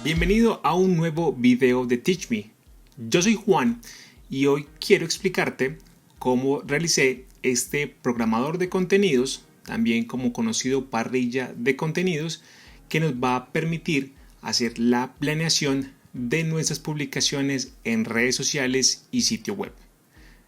Bienvenido a un nuevo video de Teach Me. Yo soy Juan y hoy quiero explicarte cómo realicé este programador de contenidos, también como conocido parrilla de contenidos, que nos va a permitir hacer la planeación de nuestras publicaciones en redes sociales y sitio web.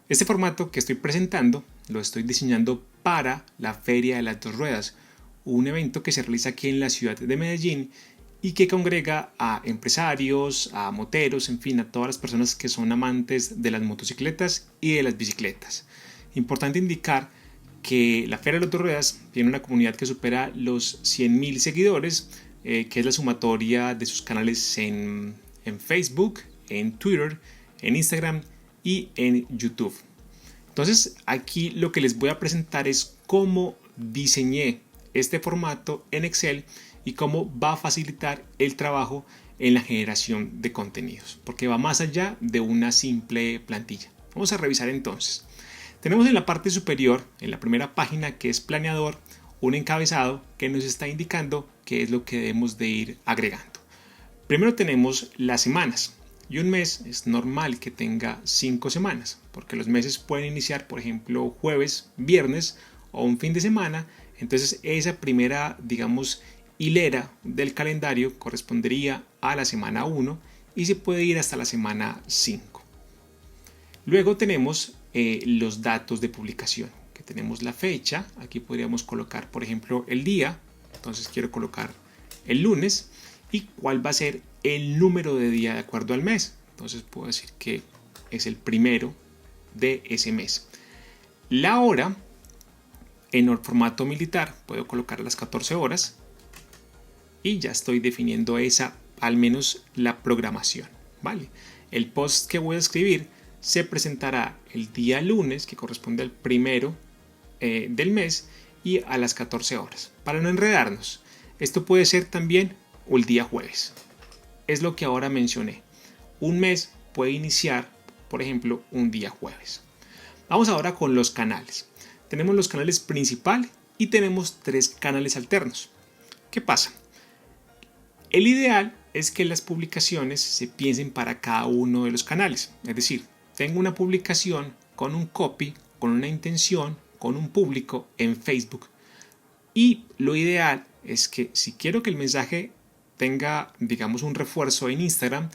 Este formato que estoy presentando lo estoy diseñando para la Feria de las Dos Ruedas, un evento que se realiza aquí en la ciudad de Medellín y que congrega a empresarios, a moteros, en fin, a todas las personas que son amantes de las motocicletas y de las bicicletas. Importante indicar que la Feria de las Dos Ruedas tiene una comunidad que supera los 100.000 seguidores, que es la sumatoria de sus canales en Facebook, en Twitter, en Instagram y en YouTube. Entonces aquí lo que les voy a presentar es cómo diseñé este formato en Excel y cómo va a facilitar el trabajo en la generación de contenidos, porque va más allá de una simple plantilla. Vamos a revisar entonces. Tenemos en la parte superior, en la primera página que es planeador, un encabezado que nos está indicando qué es lo que debemos de ir agregando. Primero tenemos las semanas. Y un mes es normal que tenga 5 semanas, porque los meses pueden iniciar, por ejemplo, jueves, viernes o un fin de semana. Entonces esa primera, digamos, hilera del calendario correspondería a la semana 1 y se puede ir hasta la semana 5. Luego tenemos los datos de publicación, que tenemos la fecha. Aquí podríamos colocar, por ejemplo, el día. Entonces quiero colocar el lunes. Y cuál va a ser el número de día de acuerdo al mes. Entonces puedo decir que es el primero de ese mes. La hora, en el formato militar, puedo colocar las 14 horas. Y ya estoy definiendo esa, al menos la programación. ¿Vale? El post que voy a escribir se presentará el día lunes, que corresponde al primero del mes, y a las 14 horas. Para no enredarnos, esto puede ser también o el día jueves. Es lo que ahora mencioné. Un mes puede iniciar, por ejemplo, un día jueves. Vamos ahora con los canales. Tenemos los canales principal y tenemos 3 canales alternos. ¿Qué pasa? El ideal es que las publicaciones se piensen para cada uno de los canales. Es decir, tengo una publicación con un copy, con una intención, con un público en Facebook. Y lo ideal es que si quiero que el mensaje tenga, digamos, un refuerzo en Instagram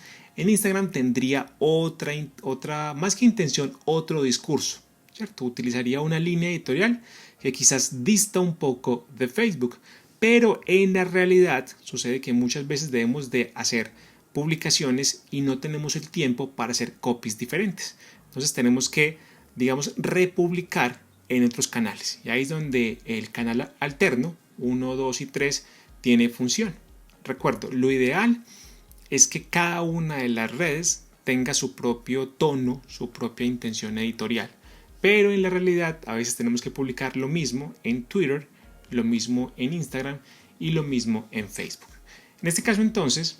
tendría otra, más que intención, otro discurso, ¿cierto? Utilizaría una línea editorial que quizás dista un poco de Facebook, pero en la realidad sucede que muchas veces debemos de hacer publicaciones y no tenemos el tiempo para hacer copies diferentes. Entonces tenemos que, digamos, republicar en otros canales. Y ahí es donde el canal alterno, 1, 2 y 3, tiene función. Recuerdo, lo ideal es que cada una de las redes tenga su propio tono, su propia intención editorial. Pero en la realidad a veces tenemos que publicar lo mismo en Twitter, lo mismo en Instagram y lo mismo en Facebook. En este caso entonces,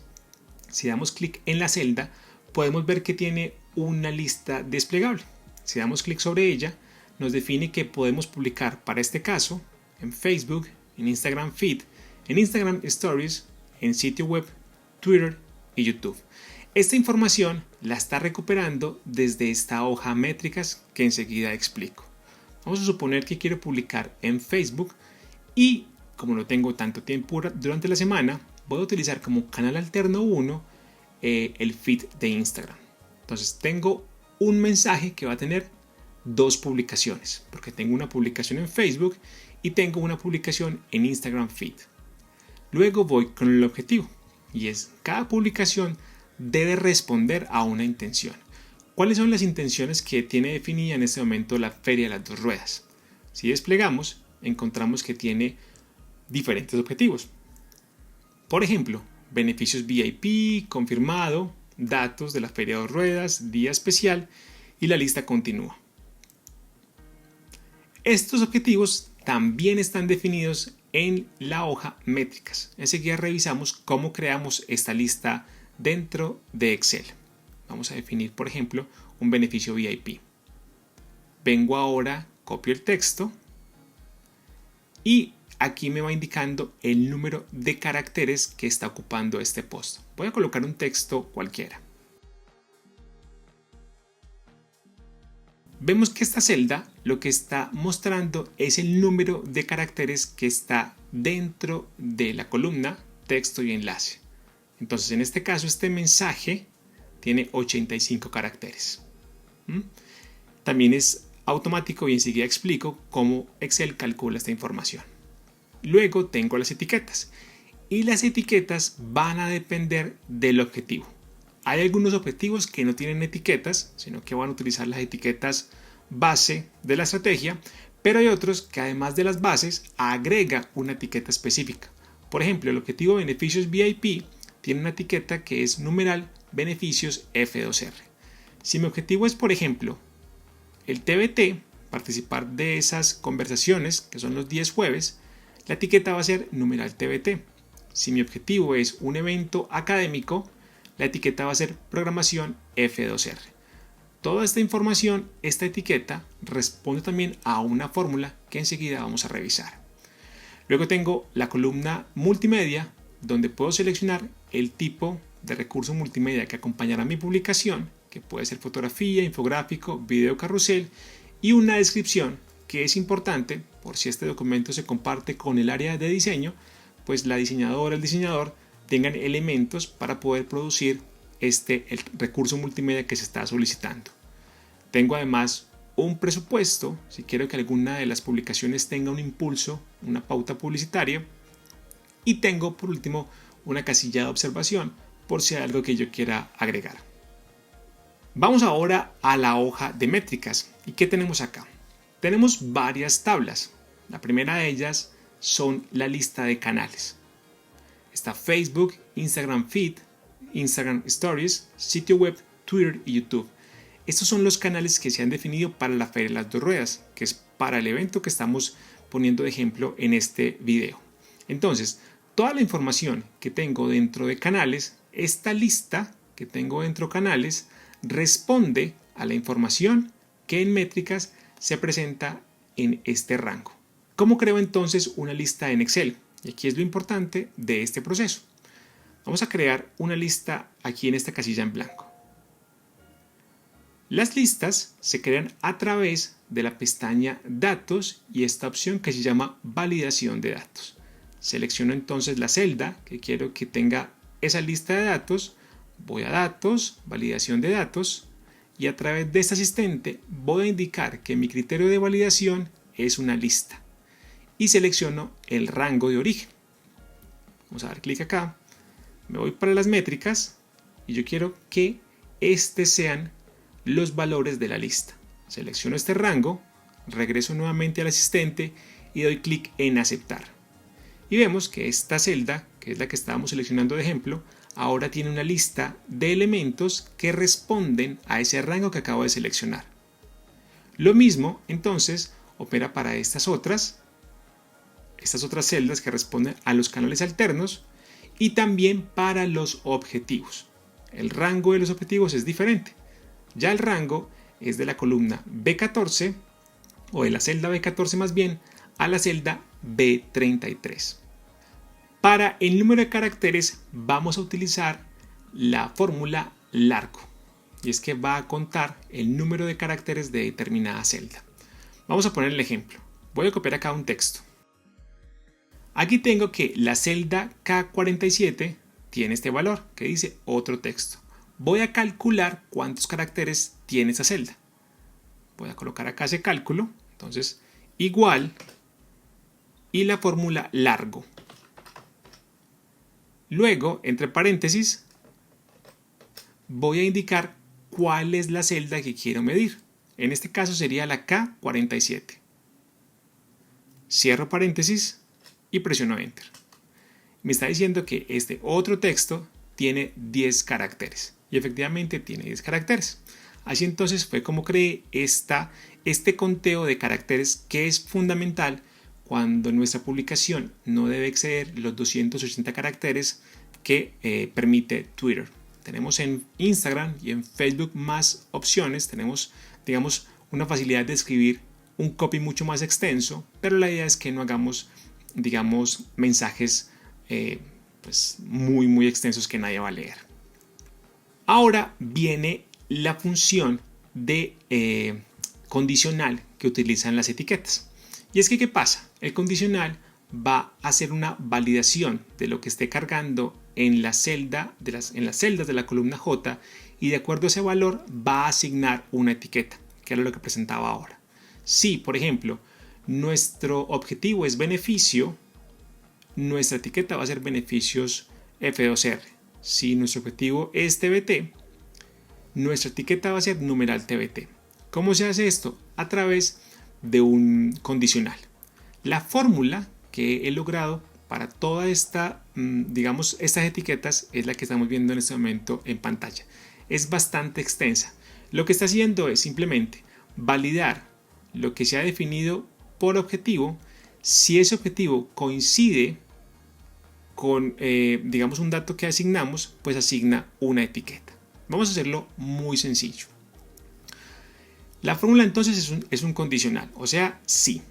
si damos clic en la celda, podemos ver que tiene una lista desplegable. Si damos clic sobre ella, nos define que podemos publicar para este caso en Facebook, en Instagram Feed, en Instagram Stories, en sitio web, Twitter y YouTube. Esta información la está recuperando desde esta hoja métricas que enseguida explico. Vamos a suponer que quiero publicar en Facebook y como no tengo tanto tiempo durante la semana, voy a utilizar como canal alterno 1 el feed de Instagram. Entonces tengo un mensaje que va a tener 2 publicaciones, porque tengo una publicación en Facebook y tengo una publicación en Instagram Feed. Luego voy con el objetivo y es cada publicación debe responder a una intención. ¿Cuáles son las intenciones que tiene definida en este momento la Feria de las Dos Ruedas? Si desplegamos, encontramos que tiene diferentes objetivos. Por ejemplo, beneficios VIP, confirmado, datos de la Feria de Dos Ruedas, día especial y la lista continúa. Estos objetivos también están definidos en la hoja métricas. Enseguida revisamos cómo creamos esta lista dentro de Excel. Vamos a definir, por ejemplo, un beneficio VIP. Vengo ahora, copio el texto y aquí me va indicando el número de caracteres que está ocupando este post. Voy a colocar un texto cualquiera. Vemos que esta celda lo que está mostrando es el número de caracteres que está dentro de la columna texto y enlace. Entonces, en este caso, este mensaje tiene 85 caracteres. También es automático y enseguida explico cómo Excel calcula esta información. Luego tengo las etiquetas y las etiquetas van a depender del objetivo. Hay algunos objetivos que no tienen etiquetas, sino que van a utilizar las etiquetas base de la estrategia, pero hay otros que además de las bases agrega una etiqueta específica. Por ejemplo, el objetivo beneficios VIP tiene una etiqueta que es numeral beneficios F2R. Si mi objetivo es, por ejemplo, el TBT, participar de esas conversaciones, que son los 10 jueves, la etiqueta va a ser numeral TBT. Si mi objetivo es un evento académico, la etiqueta va a ser programación F2R. Toda esta información, esta etiqueta, responde también a una fórmula que enseguida vamos a revisar. Luego tengo la columna multimedia, donde puedo seleccionar el tipo de recurso multimedia que acompañará mi publicación, que puede ser fotografía, infográfico, video carrusel, y una descripción que es importante por si este documento se comparte con el área de diseño, pues la diseñadora, el diseñador tengan elementos para poder producir el recurso multimedia que se está solicitando. Tengo además un presupuesto, si quiero que alguna de las publicaciones tenga un impulso, una pauta publicitaria, y tengo por último una casilla de observación por si hay algo que yo quiera agregar. Vamos ahora a la hoja de métricas. ¿Y qué tenemos acá? Tenemos varias tablas. La primera de ellas son la lista de canales. Está Facebook, Instagram Feed, Instagram Stories, sitio web, Twitter y YouTube. Estos son los canales que se han definido para la Feria de las Dos Ruedas, que es para el evento que estamos poniendo de ejemplo en este video. Entonces, toda la información que tengo dentro de canales, esta lista que tengo dentro de canales, responde a la información que en métricas se presenta en este rango. ¿Cómo creo entonces una lista en Excel? Y aquí es lo importante de este proceso. Vamos a crear una lista aquí en esta casilla en blanco. Las listas se crean a través de la pestaña Datos y esta opción que se llama Validación de datos. Selecciono entonces la celda que quiero que tenga esa lista de datos, voy a Datos, Validación de datos y a través de este asistente voy a indicar que mi criterio de validación es una lista y selecciono el rango de origen. Vamos a dar clic acá, me voy para las métricas y yo quiero que estos sean los valores de la lista. Selecciono este rango, regreso nuevamente al asistente y doy clic en aceptar. Y vemos que esta celda, que es la que estábamos seleccionando de ejemplo, ahora tiene una lista de elementos que responden a ese rango que acabo de seleccionar. Lo mismo entonces opera para estas otras celdas que responden a los canales alternos y también para los objetivos. El rango de los objetivos es diferente. Ya el rango es de la columna B14 o de la celda B14 más bien a la celda B33. Para el número de caracteres vamos a utilizar la fórmula largo y es que va a contar el número de caracteres de determinada celda. Vamos a poner el ejemplo. Voy a copiar acá un texto. Aquí tengo que la celda K47 tiene este valor que dice otro texto. Voy a calcular cuántos caracteres tiene esa celda. Voy a colocar acá ese cálculo. Entonces, igual y la fórmula largo. Luego, entre paréntesis, voy a indicar cuál es la celda que quiero medir. En este caso sería la K47. Cierro paréntesis y presiono Enter. Me está diciendo que este otro texto tiene 10 caracteres. Y efectivamente tiene 10 caracteres. Así entonces fue como creé este conteo de caracteres que es fundamental cuando nuestra publicación no debe exceder los 280 caracteres que permite Twitter. Tenemos en Instagram y en Facebook más opciones. Tenemos, digamos, una facilidad de escribir un copy mucho más extenso, pero la idea es que no hagamos digamos, mensajes pues muy extensos que nadie va a leer. Ahora viene la función de condicional que utilizan las etiquetas. Y es que, ¿qué pasa? El condicional va a hacer una validación de lo que esté cargando en las celdas de la columna J, y de acuerdo a ese valor va a asignar una etiqueta, que era lo que presentaba ahora. Si, por ejemplo, nuestro objetivo es beneficio, nuestra etiqueta va a ser beneficios F2R. Si nuestro objetivo es TBT, nuestra etiqueta va a ser numeral TBT. ¿Cómo se hace esto? A través de un condicional. La fórmula que he logrado para toda esta, digamos, estas etiquetas es la que estamos viendo en este momento en pantalla. Es bastante extensa. Lo que está haciendo es simplemente validar lo que se ha definido por objetivo. Si ese objetivo coincide con, digamos, un dato que asignamos, pues asigna una etiqueta. Vamos a hacerlo muy sencillo. La fórmula entonces es un condicional, o sea, si.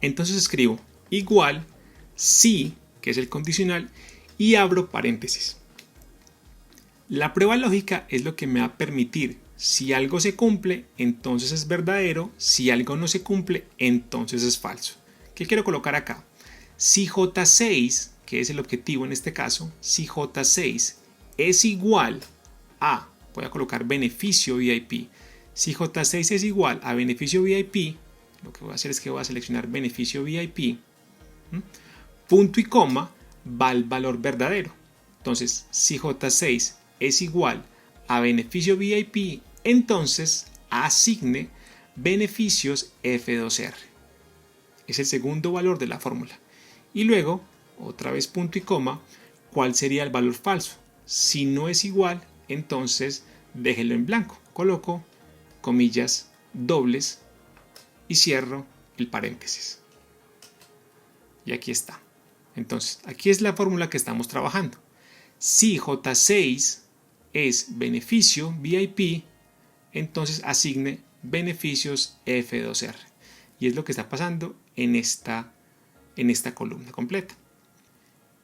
Entonces escribo igual si, que es el condicional, y abro paréntesis. La prueba lógica es lo que me va a permitir: si algo se cumple, entonces es verdadero; si algo no se cumple, entonces es falso. ¿Qué quiero colocar acá? Si J6, que es el objetivo en este caso, si J6 es igual a, voy a colocar beneficio VIP. Si J6 es igual a beneficio VIP, lo que voy a hacer es que voy a seleccionar beneficio VIP, punto y coma, va el valor verdadero. Entonces, si J6 es igual a beneficio VIP, entonces asigne beneficios F2R. Es el segundo valor de la fórmula. Y luego, otra vez punto y coma, ¿cuál sería el valor falso? Si no es igual, entonces déjelo en blanco. Coloco comillas dobles y cierro el paréntesis. Y aquí está. Entonces, aquí es la fórmula que estamos trabajando. Si J6 es beneficio VIP, entonces asigne beneficios F2R. Y es lo que está pasando en esta columna completa.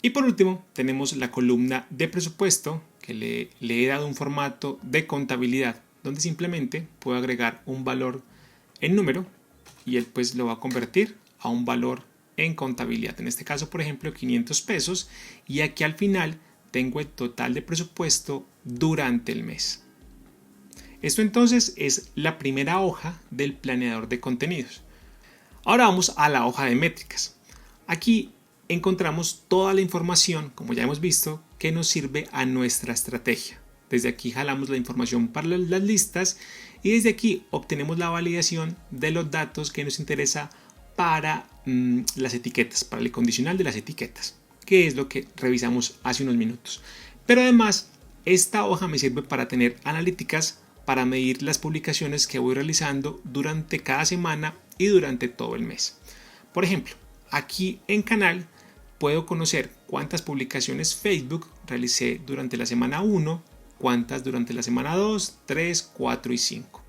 Y por último, tenemos la columna de presupuesto, que le he dado un formato de contabilidad, donde simplemente puedo agregar un valor en número y él pues lo va a convertir a un valor en contabilidad. En este caso, por ejemplo, 500 pesos, y aquí al final tengo el total de presupuesto durante el mes. Esto entonces es la primera hoja del planeador de contenidos. Ahora vamos a la hoja de métricas. Aquí encontramos toda la información, como ya hemos visto, que nos sirve a nuestra estrategia. Desde aquí jalamos la información para las listas y desde aquí obtenemos la validación de los datos que nos interesa para las etiquetas, para el condicional de las etiquetas, que es lo que revisamos hace unos minutos. Pero además, esta hoja me sirve para tener analíticas, para medir las publicaciones que voy realizando durante cada semana y durante todo el mes. Por ejemplo, aquí en canal puedo conocer cuántas publicaciones Facebook realicé durante la semana 1, cuántas durante la semana 2, 3, 4 y 5.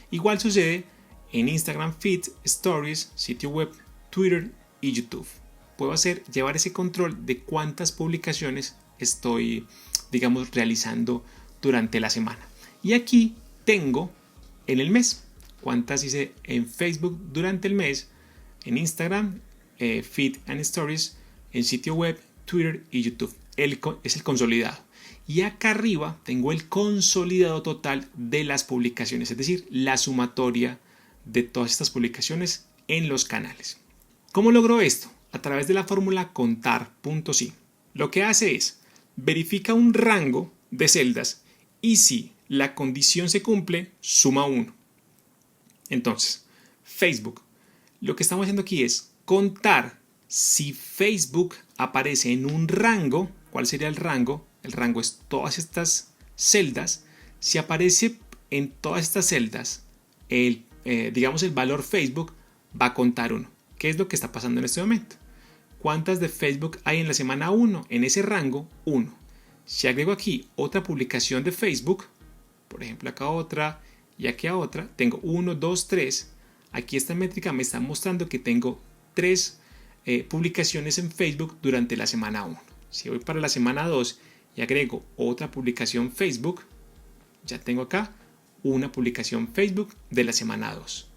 Igual sucede en Instagram Feed, Stories, sitio web, Twitter y YouTube. Puedo llevar ese control de cuántas publicaciones estoy, digamos, realizando durante la semana. Y aquí tengo en el mes cuántas hice en Facebook durante el mes, en Instagram, Feed and Stories, en sitio web, Twitter y YouTube. Es el consolidado. Y acá arriba tengo el consolidado total de las publicaciones, es decir, la sumatoria de todas estas publicaciones en los canales. ¿Cómo logro esto? A través de la fórmula contar.si. Lo que hace es verifica un rango de celdas y si la condición se cumple, suma 1. Entonces, Facebook. Lo que estamos haciendo aquí es contar si Facebook aparece en un rango. ¿Cuál sería el rango? El rango es todas estas celdas. Si aparece en todas estas celdas, digamos el valor Facebook va a contar 1. ¿Qué es lo que está pasando en este momento? ¿Cuántas de Facebook hay en la semana 1? En ese rango, 1. Si agrego aquí otra publicación de Facebook, por ejemplo acá otra y aquí a otra, tengo 1, 2, 3. Aquí esta métrica me está mostrando que tengo 3 publicaciones en Facebook durante la semana 1. Si voy para la semana 2 y agrego otra publicación Facebook, ya tengo acá una publicación Facebook de la semana 2.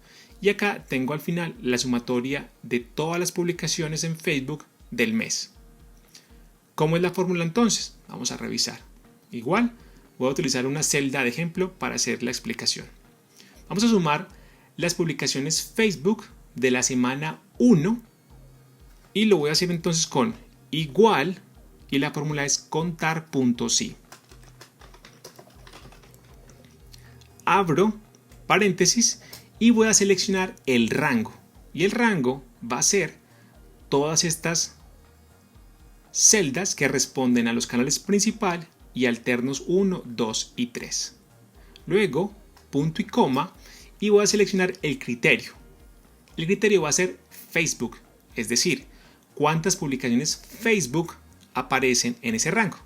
Y acá tengo al final la sumatoria de todas las publicaciones en Facebook del mes. ¿Cómo es la fórmula entonces? Vamos a revisar. Igual, voy a utilizar una celda de ejemplo para hacer la explicación. Vamos a sumar las publicaciones Facebook de la semana 1 y lo voy a hacer entonces con igual y la fórmula es contar.si. Abro paréntesis y voy a seleccionar el rango. Y el rango va a ser todas estas celdas que responden a los canales principal y alternos 1, 2 y 3. Luego, punto y coma, y voy a seleccionar el criterio. El criterio va a ser Facebook, es decir, cuántas publicaciones Facebook aparecen en ese rango.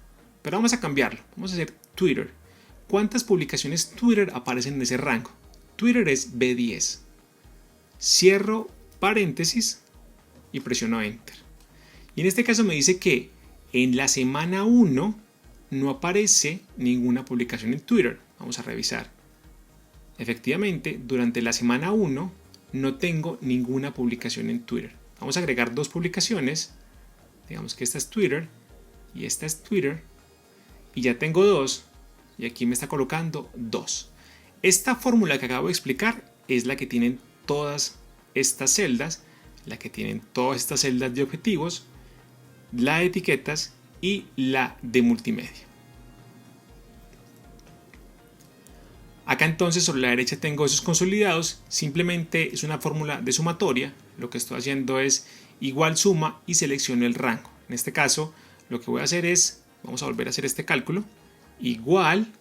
Pero vamos a cambiarlo, vamos a hacer Twitter. ¿Cuántas publicaciones Twitter aparecen en ese rango? Twitter es B10. Cierro paréntesis y presiono Enter. Y en este caso me dice que en la semana 1 no aparece ninguna publicación en Twitter. Vamos a revisar. Efectivamente, durante la semana 1 no tengo ninguna publicación en Twitter. Vamos a agregar dos publicaciones. Digamos que esta es Twitter y esta es Twitter. Y ya tengo dos. Y aquí me está colocando 2. Esta fórmula que acabo de explicar es la que tienen todas estas celdas, la que tienen todas estas celdas de objetivos, la de etiquetas y la de multimedia. Acá entonces sobre la derecha tengo esos consolidados, simplemente es una fórmula de sumatoria, lo que estoy haciendo es igual suma y selecciono el rango. En este caso lo que voy a hacer es, vamos a volver a hacer este cálculo, igual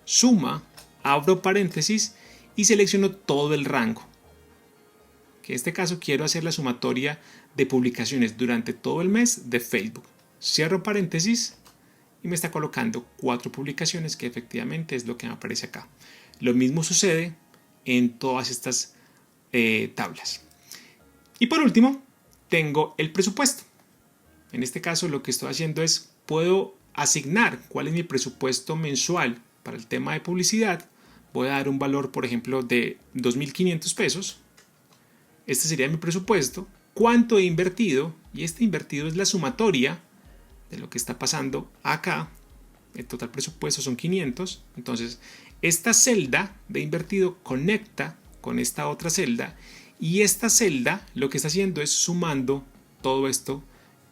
suma, abro paréntesis y selecciono todo el rango. Que en este caso quiero hacer la sumatoria de publicaciones durante todo el mes de Facebook. Cierro paréntesis y me está colocando 4 publicaciones, que efectivamente es lo que me aparece acá. Lo mismo sucede en todas estas tablas. Y por último, tengo el presupuesto. En este caso lo que estoy haciendo es, puedo asignar cuál es mi presupuesto mensual para el tema de publicidad. Voy a dar un valor, por ejemplo, de 2.500 pesos. Este sería mi presupuesto. ¿Cuánto he invertido? Y este invertido es la sumatoria de lo que está pasando acá. El total presupuesto son 500. Entonces, esta celda de invertido conecta con esta otra celda. Y esta celda lo que está haciendo es sumando todo esto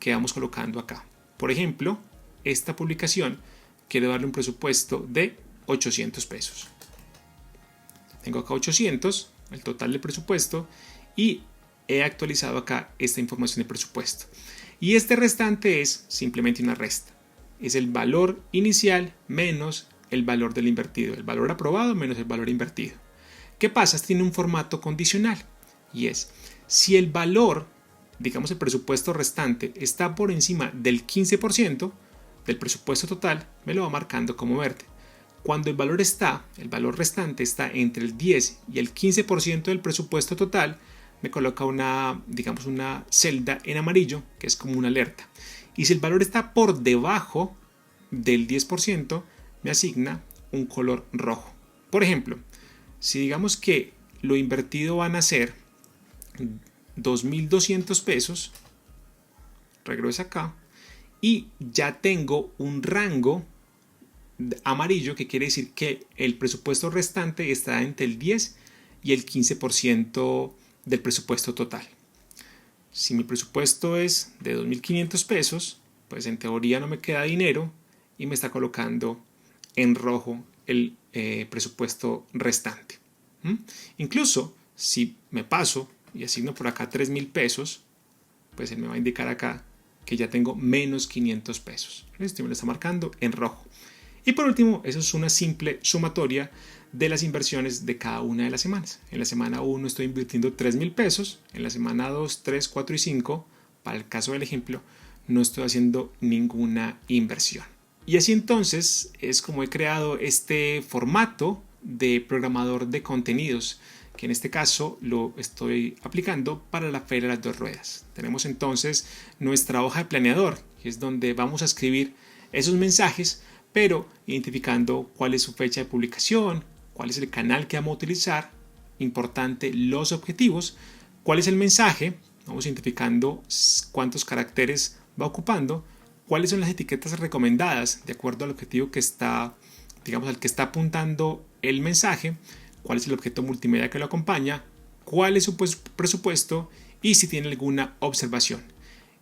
que vamos colocando acá. Por ejemplo, esta publicación quiero darle un presupuesto de 800 pesos. Tengo acá 800, el total del presupuesto, y he actualizado acá esta información de presupuesto. Y este restante es simplemente una resta. Es el valor inicial menos el valor del invertido, el valor aprobado menos el valor invertido. ¿Qué pasa? Tiene un formato condicional y es, si el valor, digamos el presupuesto restante, está por encima del 15% del presupuesto total, me lo va marcando como verde. Cuando el valor restante está entre el 10 y el 15% del presupuesto total, me coloca una celda en amarillo, que es como una alerta. Y si el valor está por debajo del 10%, me asigna un color rojo. Por ejemplo, si digamos que lo invertido van a ser 2.200 pesos, regreso acá, y ya tengo un rango amarillo, que quiere decir que el presupuesto restante está entre el 10 y el 15% del presupuesto total. Si mi presupuesto es de 2.500 pesos, pues en teoría no me queda dinero y me está colocando en rojo el presupuesto restante. Incluso si me paso y asigno por acá 3.000 pesos, pues él me va a indicar acá que ya tengo menos 500 pesos. Esto me lo está marcando en rojo. Y por último, eso es una simple sumatoria de las inversiones de cada una de las semanas. En la semana 1 estoy invirtiendo 3.000 pesos, en la semana 2, 3, 4 y 5, para el caso del ejemplo, no estoy haciendo ninguna inversión. Y así entonces es como he creado este formato de programador de contenidos que en este caso lo estoy aplicando para la Feria de las Dos Ruedas. Tenemos entonces nuestra hoja de planeador, que es donde vamos a escribir esos mensajes, pero identificando cuál es su fecha de publicación, cuál es el canal que vamos a utilizar, importante, los objetivos, cuál es el mensaje, vamos identificando cuántos caracteres va ocupando, cuáles son las etiquetas recomendadas de acuerdo al objetivo que está, digamos, al que está apuntando el mensaje, cuál es el objeto multimedia que lo acompaña, cuál es su presupuesto y si tiene alguna observación.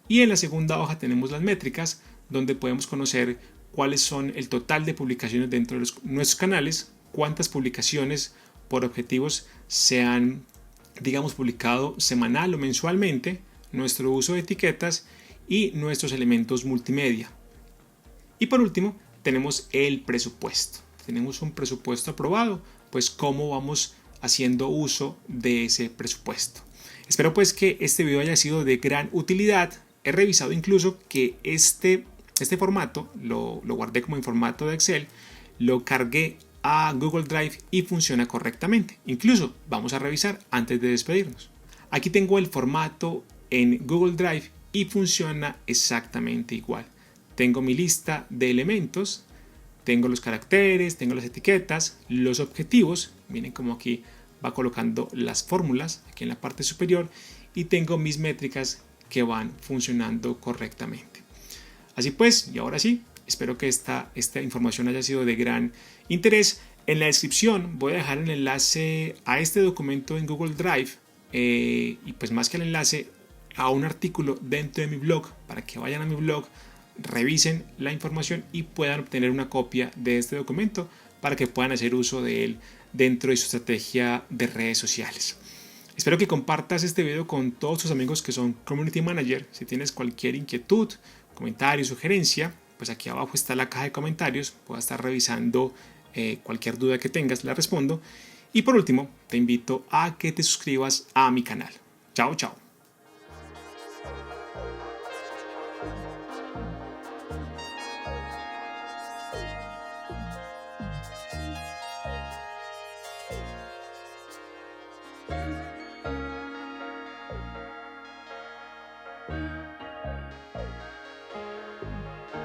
Y en la segunda hoja tenemos las métricas, donde podemos conocer cuáles son el total de publicaciones dentro de nuestros canales, cuántas publicaciones por objetivos se han, digamos, publicado semanal o mensualmente, nuestro uso de etiquetas y nuestros elementos multimedia. Y por último, tenemos el presupuesto. Tenemos un presupuesto aprobado, pues cómo vamos haciendo uso de ese presupuesto. Espero pues que este video haya sido de gran utilidad. He revisado incluso que este formato lo guardé como en formato de Excel, lo cargué a Google Drive y funciona correctamente. Incluso vamos a revisar antes de despedirnos. Aquí tengo el formato en Google Drive y funciona exactamente igual. Tengo mi lista de elementos, tengo los caracteres, tengo las etiquetas, los objetivos, miren cómo aquí va colocando las fórmulas aquí en la parte superior, y tengo mis métricas que van funcionando correctamente. Así pues, y ahora sí, espero que esta información haya sido de gran interés. En la descripción voy a dejar el enlace a este documento en Google Drive y pues más que el enlace, a un artículo dentro de mi blog para que vayan a mi blog, revisen la información y puedan obtener una copia de este documento para que puedan hacer uso de él dentro de su estrategia de redes sociales. Espero que compartas este video con todos tus amigos que son Community Manager. Si tienes cualquier inquietud, comentario, sugerencia, pues aquí abajo está la caja de comentarios. Puedo estar revisando cualquier duda que tengas, la respondo. Y por último, te invito a que te suscribas a mi canal. Chao, chao.